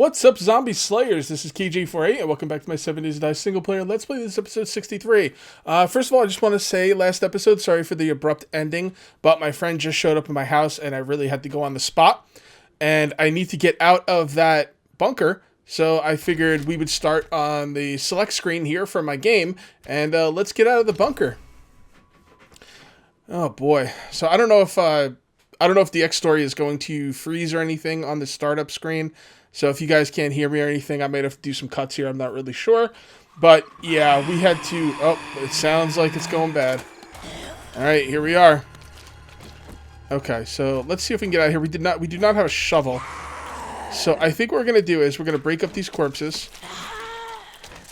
What's up, Zombie Slayers? This is KJ48, and welcome back to my 7 Days to Die single player Let's Play. This is episode 63. First of all, I just want to say, last episode, sorry for the abrupt ending, but my friend just showed up in my house, and I really had to go on the spot, and I need to get out of that bunker, so I figured we would start on the select screen here for my game, and let's get out of the bunker. Oh boy. So I don't know if the X story is going to freeze or anything on the startup screen. So if you guys can't hear me or anything, I might have to do some cuts here. I'm not really sure. But yeah, we had to... Oh, it sounds like it's going bad. Alright, here we are. Okay, so let's see if we can get out of here. We do not have a shovel. So I think what we're going to do is we're going to break up these corpses.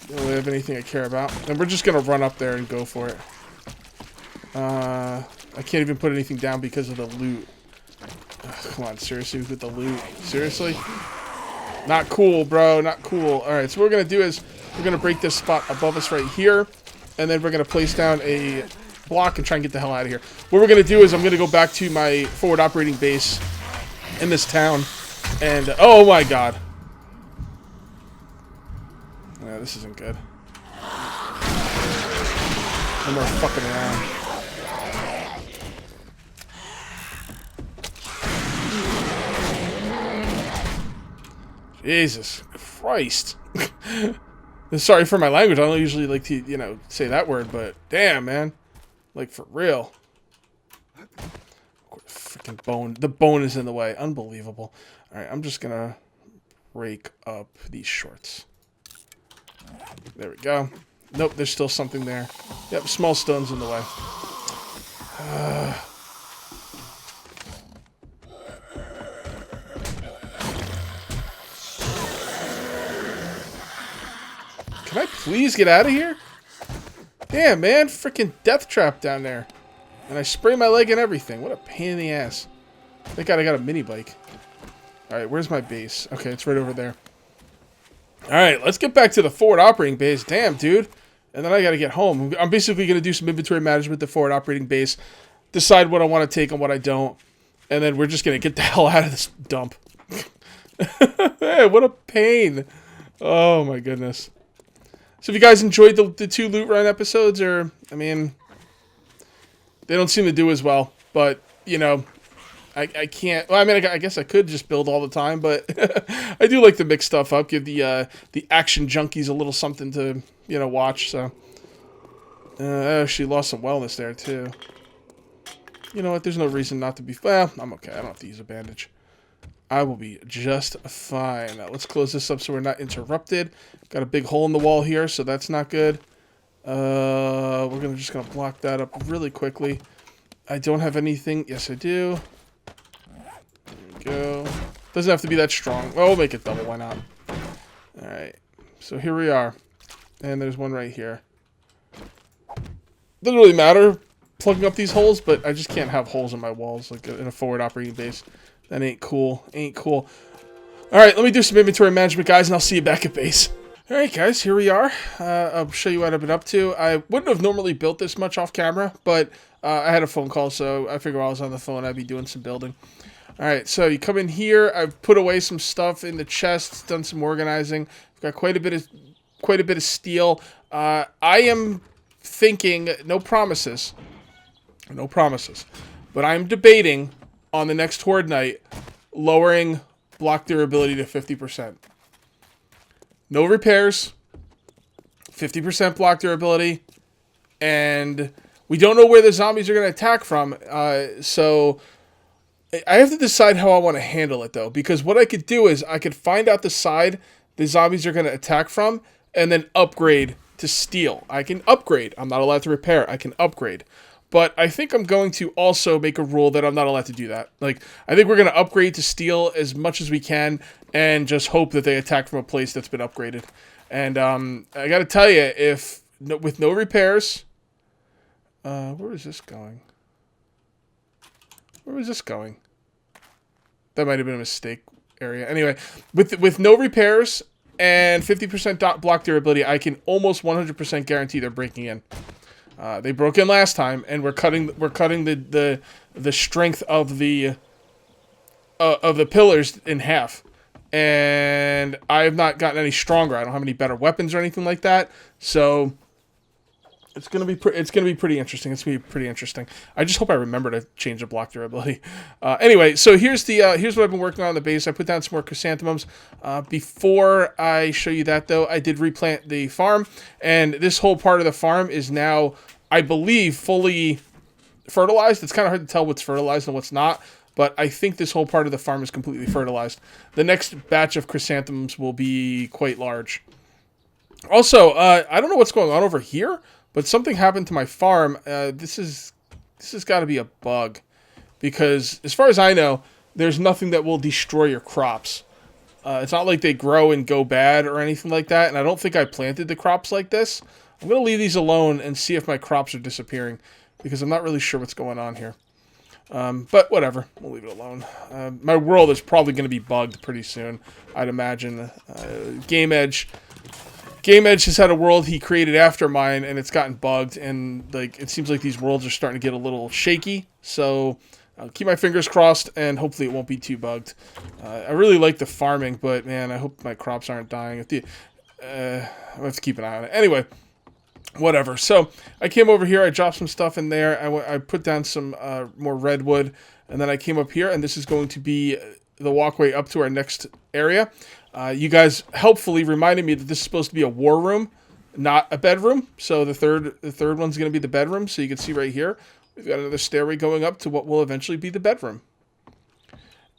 Don't really have anything I care about. And we're just going to run up there and go for it. I can't even put anything down because of the loot. Ugh, come on, seriously, with the loot. Seriously? Not cool, bro. Not cool. Alright, so what we're going to do is we're going to break this spot above us right here. And then we're going to place down a block and try and get the hell out of here. What we're going to do is I'm going to go back to my forward operating base in this town. And, oh my god. Yeah, this isn't good. No more fucking around. Jesus Christ. Sorry for my language. I don't usually like to, say that word, but damn, man. Like, for real. Freaking bone. The bone is in the way. Unbelievable. Alright, I'm just gonna break up these shorts. There we go. Nope, there's still something there. Yep, small stone's in the way. Can I please get out of here? Damn, man. Freaking death trap down there. And I spray my leg and everything. What a pain in the ass. Thank God I got a mini bike. Alright, where's my base? Okay, it's right over there. Alright, let's get back to the forward operating base. Damn, dude. And then I gotta get home. I'm basically gonna do some inventory management at the forward operating base. Decide what I want to take and what I don't. And then we're just gonna get the hell out of this dump. Hey, what a pain. Oh my goodness. So if you guys enjoyed the two loot run episodes, or, I mean, they don't seem to do as well, but, I can't, well, I mean, I guess I could just build all the time, but I do like to mix stuff up, give the action junkies a little something to, watch, so. I actually lost some wellness there, too. You know what, there's no reason not to be, well, I'm okay, I don't have to use a bandage. I will be just fine. Now, let's close this up so we're not interrupted. Got a big hole in the wall here, so that's not good. We're just gonna block that up really quickly. I don't have anything. Yes, I do. There we go. Doesn't have to be that strong. Oh, we'll make it double. Why not? All right. So here we are, and there's one right here. Doesn't really matter plugging up these holes, but I just can't have holes in my walls like in a forward operating base. That ain't cool. Ain't cool. Alright, let me do some inventory management, guys, and I'll see you back at base. Alright, guys, here we are. I'll show you what I've been up to. I wouldn't have normally built this much off camera, but I had a phone call, so I figured while I was on the phone, I'd be doing some building. Alright, so you come in here. I've put away some stuff in the chest, done some organizing. I've got quite a bit of steel. I am thinking, no promises, but I'm debating on the next Horde night, lowering block durability to 50%. No repairs, 50% block durability, and we don't know where the zombies are going to attack from, so I have to decide how I want to handle it, though, because what I could do is I could find out the side the zombies are going to attack from, and then upgrade to steel. I can upgrade. I'm not allowed to repair. I can upgrade. But I think I'm going to also make a rule that I'm not allowed to do that. Like, I think we're going to upgrade to steel as much as we can and just hope that they attack from a place that's been upgraded. And I got to tell you, with no repairs... where is this going? Where was this going? That might have been a mistake area. Anyway, with no repairs and 50% block durability, I can almost 100% guarantee they're breaking in. They broke in last time, and we're cutting the strength of the pillars in half. and I have not gotten any stronger. I don't have any better weapons or anything like that. So it's gonna be pretty interesting. It's gonna be pretty interesting. I just hope I remember to change the block durability. Anyway, so here's what I've been working on the base. I put down some more chrysanthemums. Before I show you that though, I did replant the farm, and this whole part of the farm is now, I believe, fully fertilized. It's kind of hard to tell what's fertilized and what's not, but I think this whole part of the farm is completely fertilized. The next batch of chrysanthemums will be quite large. Also, I don't know what's going on over here, but something happened to my farm. This has got to be a bug, because as far as I know, there's nothing that will destroy your crops. It's not like they grow and go bad or anything like that, and I don't think I planted the crops like this. I'm going to leave these alone and see if my crops are disappearing, because I'm not really sure what's going on here. But whatever, we'll leave it alone. My world is probably going to be bugged pretty soon, I'd imagine. Game Edge has had a world he created after mine, and it's gotten bugged, and like it seems like these worlds are starting to get a little shaky. So I'll keep my fingers crossed, and hopefully it won't be too bugged. I really like the farming, but man, I hope my crops aren't dying. I have to keep an eye on it. Anyway, whatever. So I came over here. I dropped some stuff in there. I put down some more redwood, and then I came up here, and this is going to be the walkway up to our next area. You guys helpfully reminded me that this is supposed to be a war room, not a bedroom. So the third one's going to be the bedroom. So you can see right here, we've got another stairway going up to what will eventually be the bedroom.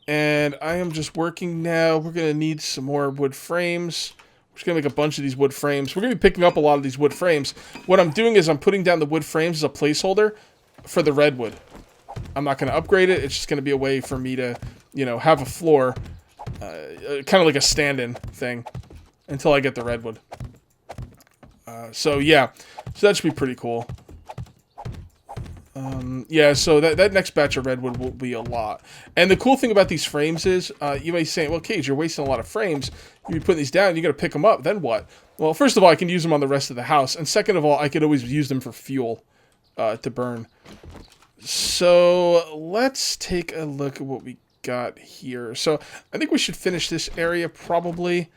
And I am just working now. We're going to need some more wood frames. We're just going to make a bunch of these wood frames. We're going to be picking up a lot of these wood frames. What I'm doing is I'm putting down the wood frames as a placeholder for the redwood. I'm not going to upgrade it. It's just going to be a way for me to, have a floor. Kind of like a stand-in thing until I get the redwood. So yeah, so that should be pretty cool. Yeah, so that next batch of redwood will be a lot. And the cool thing about these frames is, you may say, well, Cage, you're wasting a lot of frames. You put these down, you got to pick them up. Then what? Well, first of all, I can use them on the rest of the house, and second of all, I could always use them for fuel to burn. So let's take a look at what we got here. So I think we should finish this area probably,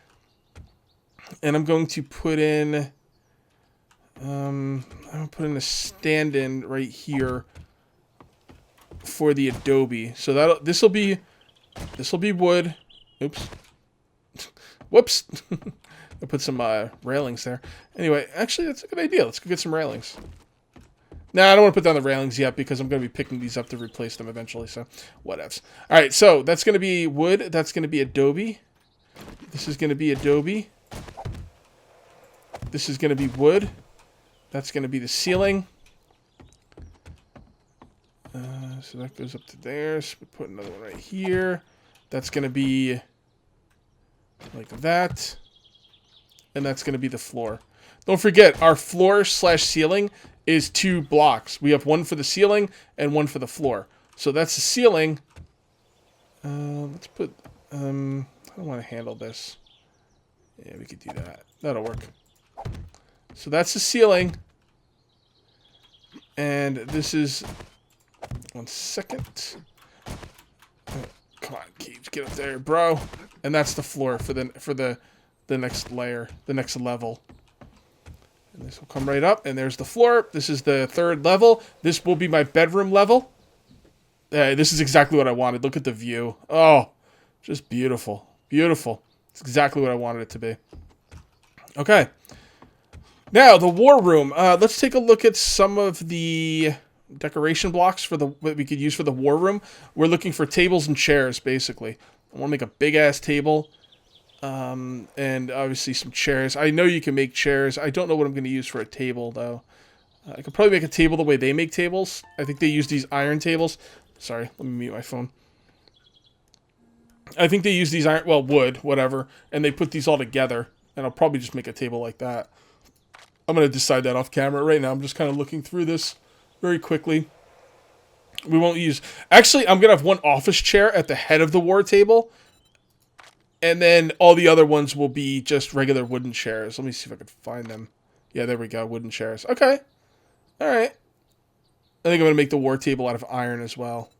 and I'm going to put in I'm gonna put in a stand-in right here for the adobe. So this will be wood. Oops. Whoops. I put some railings there. Anyway, actually that's a good idea. Let's go get some railings. Nah, I don't want to put down the railings yet because I'm going to be picking these up to replace them eventually, so whatevs. Alright, so that's going to be wood. That's going to be adobe. This is going to be adobe. This is going to be wood. That's going to be the ceiling. So that goes up to there. So we put another one right here. That's going to be like that. And that's going to be the floor. Don't forget, our floor/ceiling is 2 blocks. We have one for the ceiling and one for the floor. So that's the ceiling. Let's put, I don't want to handle this. Yeah, we could do that. That'll work. So that's the ceiling. And this is, 1 second. Come on, Cage, get up there, bro. And that's the floor for the next layer, the next level. And this will come right up, and there's the floor. This is the 3rd level. This will be my bedroom level. This is exactly what I wanted. Look at the view. Oh, just beautiful. Beautiful. It's exactly what I wanted it to be. Okay. Now, the war room. Let's take a look at some of the decoration blocks for what we could use for the war room. We're looking for tables and chairs, basically. I want to make a big-ass table. And obviously some chairs. I know you can make chairs. I don't know what I'm going to use for a table, though. I could probably make a table the way they make tables. I think they use these iron tables. Sorry, let me mute my phone. I think they use these iron, well, wood, whatever, and they put these all together. And I'll probably just make a table like that. I'm going to decide that off camera right now. I'm just kind of looking through this very quickly. We won't use... Actually, I'm going to have one office chair at the head of the war table. And then all the other ones will be just regular wooden chairs. Let me see if I can find them. Yeah, there we go. Wooden chairs. Okay. All right. I think I'm going to make the war table out of iron as well.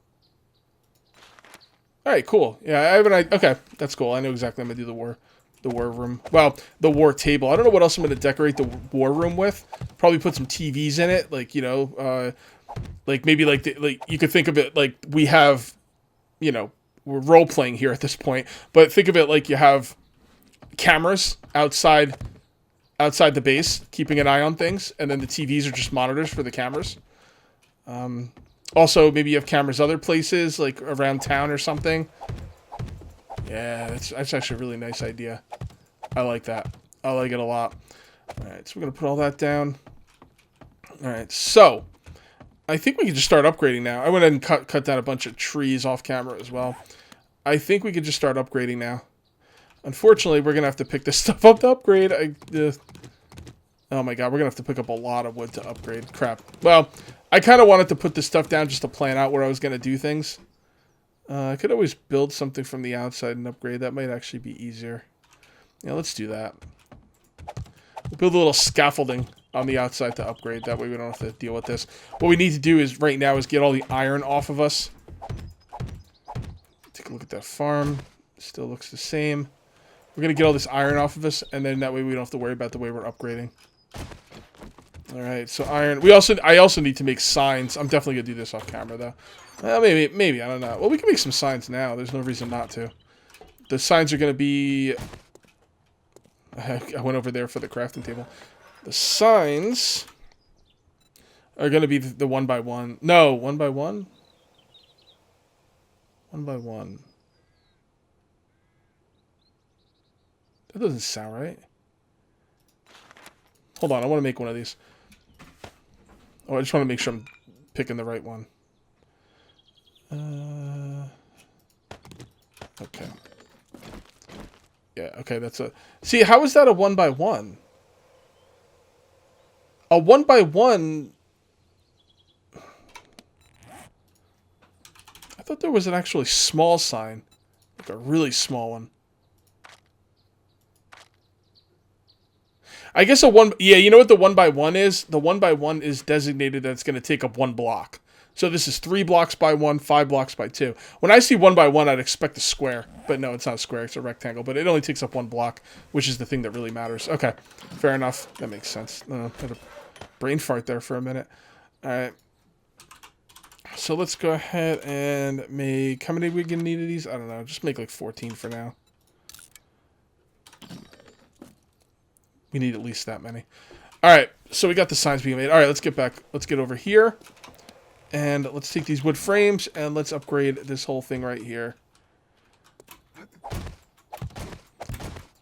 All right, cool. Yeah, I have an idea. Okay, that's cool. I know exactly I'm gonna do the war room. Well, the war table. I don't know what else I'm gonna decorate the war room with. Probably put some TVs in it, like, you know, like maybe like you could think of it like we have, you know, we're role playing here at this point, but think of it like you have cameras outside the base, keeping an eye on things, and then the TVs are just monitors for the cameras. Also, maybe you have cameras other places, like around town or something. Yeah, that's actually a really nice idea. I like that. I like it a lot. All right, so we're going to put all that down. All right, so I think we can just start upgrading now. I went ahead and cut down a bunch of trees off camera as well. I think we could just start upgrading now. Unfortunately, we're going to have to pick this stuff up to upgrade. Oh my god, we're going to have to pick up a lot of wood to upgrade. Crap. Well, I kind of wanted to put this stuff down just to plan out where I was going to do things. I could always build something from the outside and upgrade. That might actually be easier. Yeah, let's do that. We'll build a little scaffolding on the outside to upgrade. That way we don't have to deal with this. What we need to do is right now is get all the iron off of us. Take a look at that farm. Still looks the same. We're going to get all this iron off of us, and then that way we don't have to worry about the way we're upgrading. Alright, so iron. I also need to make signs. I'm definitely going to do this off camera, though. Well, maybe, I don't know. Well, we can make some signs now. There's no reason not to. The signs are going to be... I went over there for the crafting table. The signs are going to be the 1x1. No, 1x1? 1x1. That doesn't sound right. Hold on, I want to make one of these. Oh, I just want to make sure I'm picking the right one. Okay. Yeah, okay, that's a... See, how is that a 1x1? A 1x1... I thought there was an actually small sign. Like a really small one. I guess a one... Yeah, you know what the 1x1 is? The 1x1 is designated that it's going to take up 1 block. So this is 3 blocks by 1, 5 blocks by 2. When I see 1x1, I'd expect a square. But no, it's not a square. It's a rectangle. But it only takes up 1 block, which is the thing that really matters. Okay, fair enough. That makes sense. I had a brain fart there for a minute. All right. So let's go ahead and make... How many we gonna need of these? I don't know. Just make like 14 for now. We need at least that many. All right, so we got the signs being made. All right, let's get back. Let's get over here. And let's take these wood frames and let's upgrade this whole thing right here.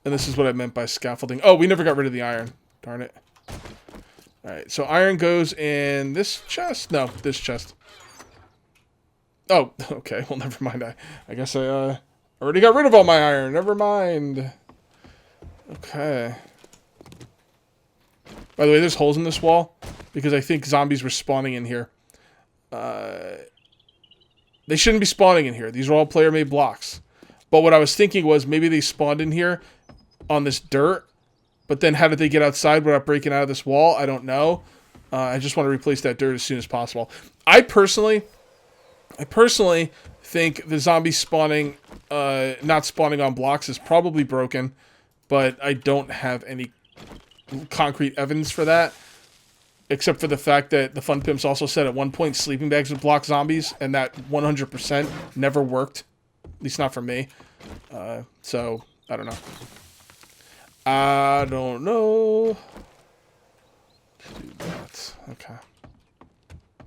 And this is what I meant by scaffolding. Oh, we never got rid of the iron. Darn it. All right, so iron goes in this chest. No, this chest. Oh, okay. Well, never mind. I guess I already got rid of all my iron. Never mind. Okay. By the way, there's holes in this wall because I think zombies were spawning in here. They shouldn't be spawning in here. These are all player-made blocks. But what I was thinking was maybe they spawned in here on this dirt, but then how did they get outside without breaking out of this wall? I don't know. I just want to replace that dirt as soon as possible. I personally think the zombie spawning, not spawning on blocks is probably broken, but I don't have any concrete evidence for that. Except for the fact that the Fun Pimps also said at one point sleeping bags would block zombies, and that 100% never worked. At least not for me. So, I don't know. I don't know. Let's do that. Okay.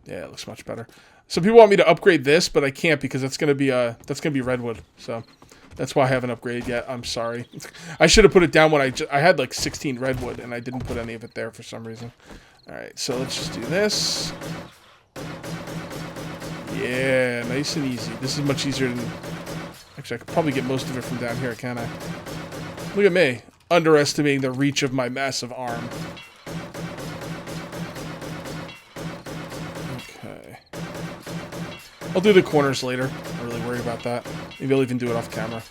Yeah, it looks much better. Some people want me to upgrade this, but I can't because that's gonna be redwood. So that's why I haven't upgraded yet. I'm sorry. I should have put it down when I had like 16 redwood, and I didn't put any of it there for some reason. Alright, so let's just do this. Yeah, nice and easy. This is much easier than... Actually, I could probably get most of it from down here, can't I? Look at me, underestimating the reach of my massive arm. Okay. I'll do the corners later. I'm not really worried about that. Maybe I'll even do it off camera.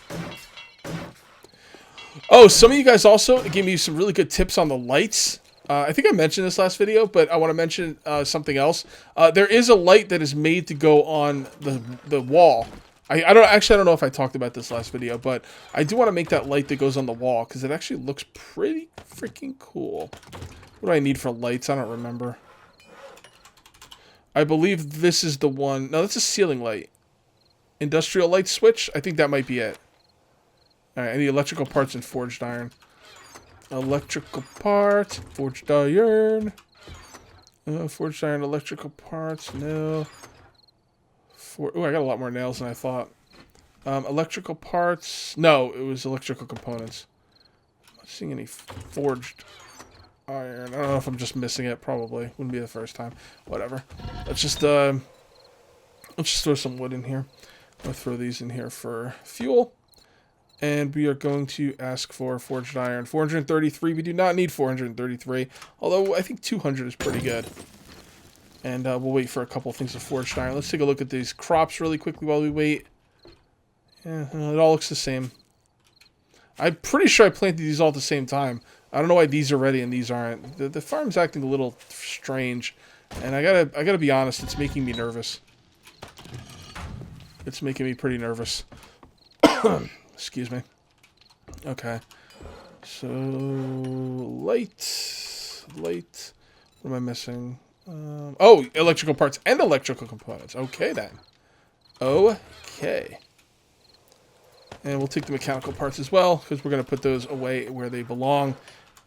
Oh, some of you guys also gave me some really good tips on the lights. I think I mentioned this last video, but I want to mention something else. There is a light that is made to go on the wall. I don't know if I talked about this last video, but I do want to make that light that goes on the wall because it actually looks pretty freaking cool. What do I need for lights? I don't remember. I believe this is the one. No, that's a ceiling light. Industrial light switch? I think that might be it. Alright, I need electrical parts and forged iron. Electrical parts, forged iron. Forged iron, electrical parts, no. Oh, I got a lot more nails than I thought. Electrical parts, no, it was electrical components. I'm not seeing any forged iron. I don't know if I'm just missing it, probably. Wouldn't be the first time. Whatever. Let's just throw some wood in here. I'll throw these in here for fuel. And we are going to ask for forged iron. 433. We do not need 433. Although I think 200 is pretty good. And we'll wait for a couple things of forged iron. Let's take a look at these crops really quickly while we wait. Yeah, it all looks the same. I'm pretty sure I planted these all at the same time. I don't know why these are ready and these aren't. The farm's acting a little strange. And I gotta be honest, it's making me nervous. It's making me pretty nervous. Excuse me. Okay. So, light. What am I missing? Oh, electrical parts and electrical components. Okay, then. Okay. And we'll take the mechanical parts as well, because we're going to put those away where they belong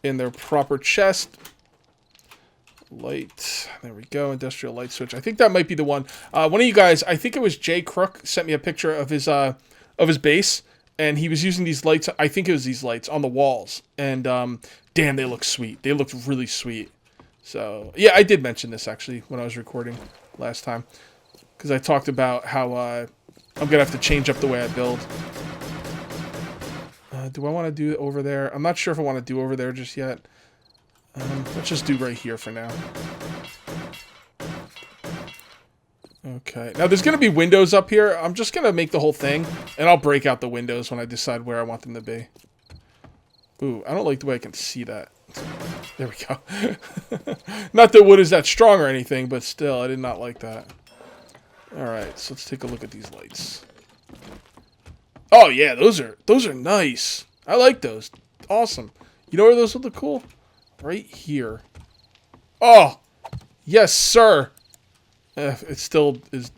in their proper chest. Light. There we go. Industrial light switch. I think that might be the one. One of you guys, I think it was Jay Crook, sent me a picture of his base. And he was using these lights, I think it was these lights, on the walls. And, damn, they look sweet. They looked really sweet. So, yeah, I did mention this, actually, when I was recording last time. Because I talked about how I'm going to have to change up the way I build. Do I want to do it over there? I'm not sure if I want to do over there just yet. Let's just do right here for now. Okay, now there's going to be windows up here. I'm just going to make the whole thing, and I'll break out the windows when I decide where I want them to be. Ooh, I don't like the way I can see that. There we go. Not that wood is that strong or anything, but still, I did not like that. Alright, so let's take a look at these lights. Oh yeah, those are nice. I like those. Awesome. You know where those would look cool? Right here. Oh! Yes, sir! It still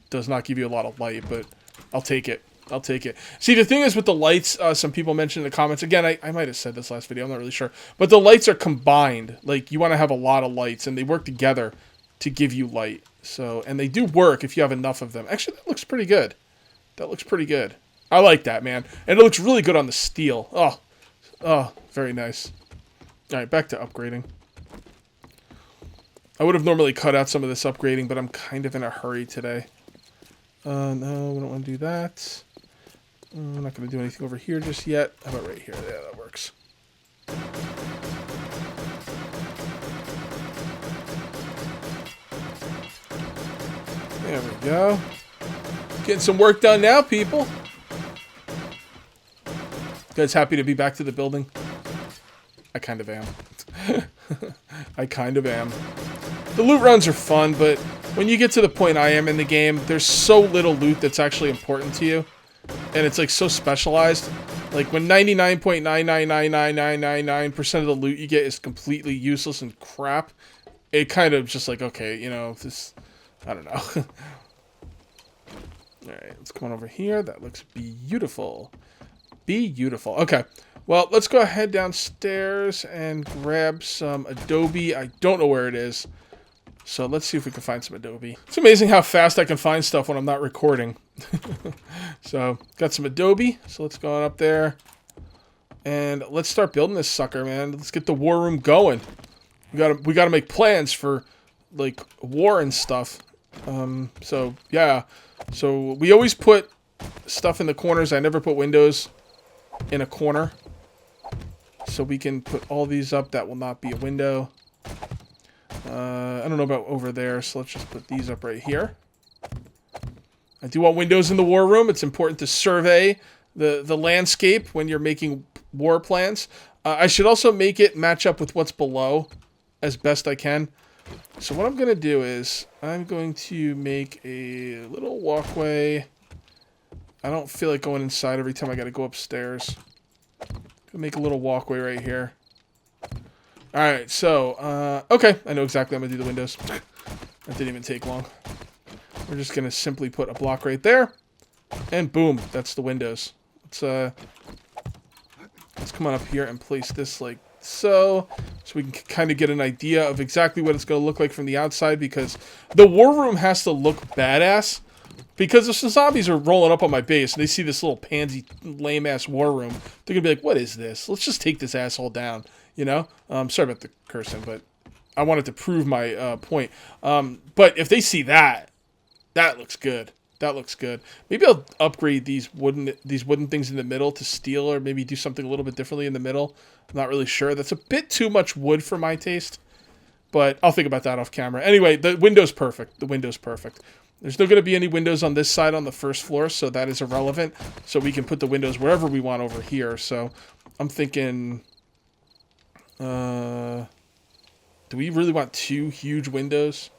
does not give you a lot of light, but I'll take it. I'll take it. See, the thing is with the lights, some people mentioned in the comments, again, I might have said this last video, I'm not really sure, but the lights are combined. Like, you want to have a lot of lights, and they work together to give you light. So, and they do work if you have enough of them. Actually, that looks pretty good. That looks pretty good. I like that, man. And it looks really good on the steel. Oh, very nice. All right, back to upgrading. I would have normally cut out some of this upgrading, but I'm kind of in a hurry today. No, we don't want to do that. I'm not going to do anything over here just yet. How about right here? Yeah, that works. There we go. Getting some work done now, people. You guys happy to be back to the building? I kind of am. I kind of am. The loot runs are fun, but when you get to the point I am in the game, there's so little loot that's actually important to you. And it's like so specialized. Like when 99.9999999% of the loot you get is completely useless and crap, it kind of just like, okay, you know, this, I don't know. Alright, let's go on over here. That looks beautiful. Beautiful. Okay. Well, let's go ahead downstairs and grab some Adobe. I don't know where it is. So let's see if we can find some Adobe. It's amazing how fast I can find stuff when I'm not recording. So, got some Adobe. So let's go on up there. And let's start building this sucker, man. Let's get the war room going. We gotta make plans for, like, war and stuff. So, yeah. So, we always put stuff in the corners. I never put windows in a corner. So we can put all these up. That will not be a window. I don't know about over there, so let's just put these up right here. I do want windows in the war room. It's important to survey the landscape when you're making war plans. I should also make it match up with what's below as best I can. So what I'm going to do is I'm going to make a little walkway I don't feel like going inside every time I gotta go upstairs. Gonna make a little walkway right here. Alright, so, okay. I know exactly how I'm gonna do the windows. That didn't even take long. We're just gonna simply put a block right there. And boom, that's the windows. Let's come on up here and place this like so we can kind of get an idea of exactly what it's going to look like from the outside, because the war room has to look badass, because if some zombies are rolling up on my base and they see this little pansy lame ass war room, they're going to be like, what is this? Let's just take this asshole down, you know? Sorry about the cursing, but I wanted to prove my point. But if they see that, that looks good. That looks good. Maybe I'll upgrade these wooden things in the middle to steel, or maybe do something a little bit differently in the middle. I'm not really sure. That's a bit too much wood for my taste, but I'll think about that off camera. Anyway, the window's perfect. The window's perfect. There's not going to be any windows on this side on the first floor, so that is irrelevant. So we can put the windows wherever we want over here. So I'm thinking, do we really want 2 huge windows?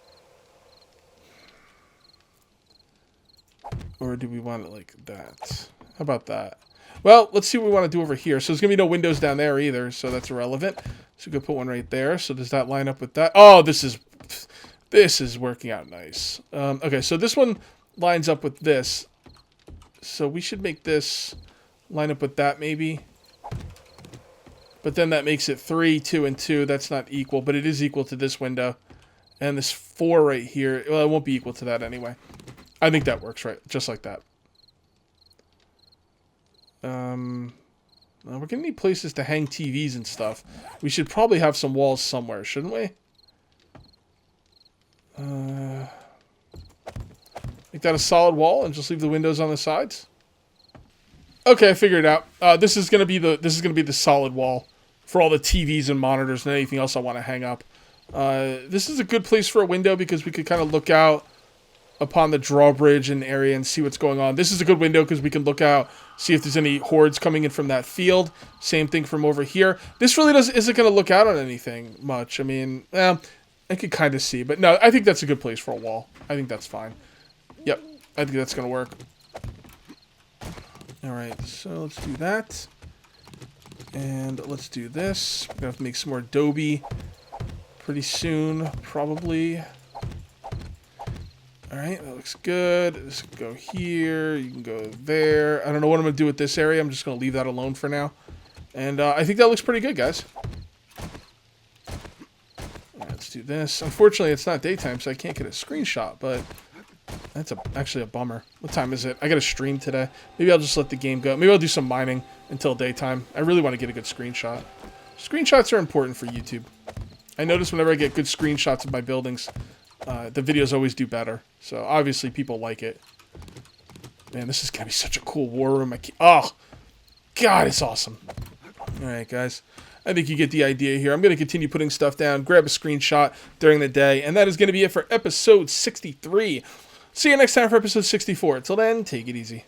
Or do we want it like that? How about that? Well, let's see what we want to do over here. So there's going to be no windows down there either, so that's irrelevant. So we could put one right there. So does that line up with that? Oh, this is working out nice. Okay, so this one lines up with this. So we should make this line up with that maybe. But then that makes it 3, 2, and 2. That's not equal, but it is equal to this window. And this 4 right here, well, it won't be equal to that anyway. I think that works right, just like that. We're gonna need places to hang TVs and stuff. We should probably have some walls somewhere, shouldn't we? Make that a solid wall and just leave the windows on the sides. Okay, I figured it out. This is gonna be the solid wall for all the TVs and monitors and anything else I want to hang up. This is a good place for a window because we could kind of look out upon the drawbridge and area and see what's going on. This is a good window because we can look out, see if there's any hordes coming in from that field. Same thing from over here. This really isn't going to look out on anything much. I mean, I could kind of see, but no, I think that's a good place for a wall. I think that's fine. Yep, I think that's going to work. All right, so let's do that. And let's do this. We're going to have to make some more adobe pretty soon, probably. Alright, that looks good. This can go here. You can go there. I don't know what I'm going to do with this area. I'm just going to leave that alone for now. And I think that looks pretty good, guys. Right, let's do this. Unfortunately, it's not daytime, so I can't get a screenshot, but that's actually a bummer. What time is it? I got to stream today. Maybe I'll just let the game go. Maybe I'll do some mining until daytime. I really want to get a good screenshot. Screenshots are important for YouTube. I notice whenever I get good screenshots of my buildings, the videos always do better. So obviously people like it. Man, this is gonna be such a cool war room. Oh, God, it's awesome. All right, guys. I think you get the idea here. I'm gonna continue putting stuff down, grab a screenshot during the day, and that is gonna be it for episode 63. See you next time for episode 64. Until then, take it easy.